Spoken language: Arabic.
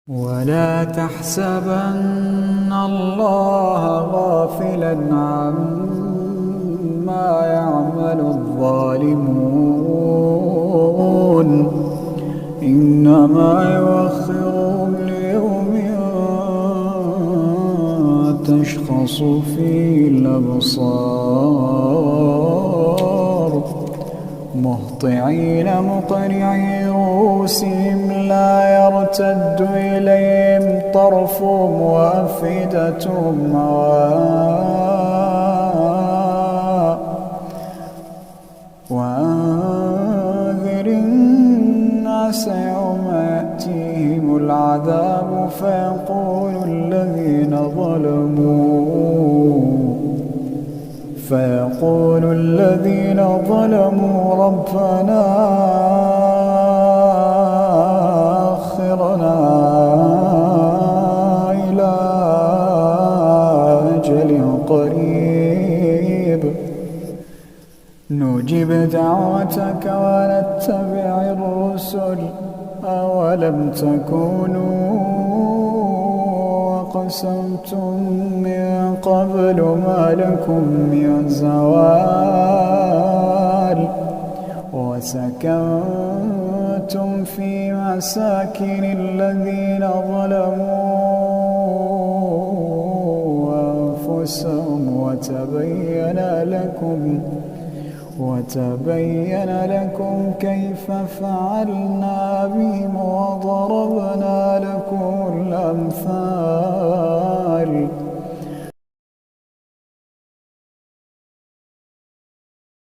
ولا تحسبن الله غافلا عما يعمل الظالمون إنما يؤخرهم ليوم تشخص فيه الأبصار مهطعين مقنعي رؤوسهم لا يرتد إليهم طرفهم وأفئدتهم هواء وأنذر الناس يوم يأتيهم العذاب فيقول الذين ظلموا ربنا أخرنا إلى أجل قريب نجب دعوتك ونتبع الرسل أولم تكونوا أقسمتم من قبل ما لكم من زوال وسكنتم في مساكن الذين ظلموا أنفسهم وتبين لكم كيف فعلنا بهم وضربنا لكم الأمثال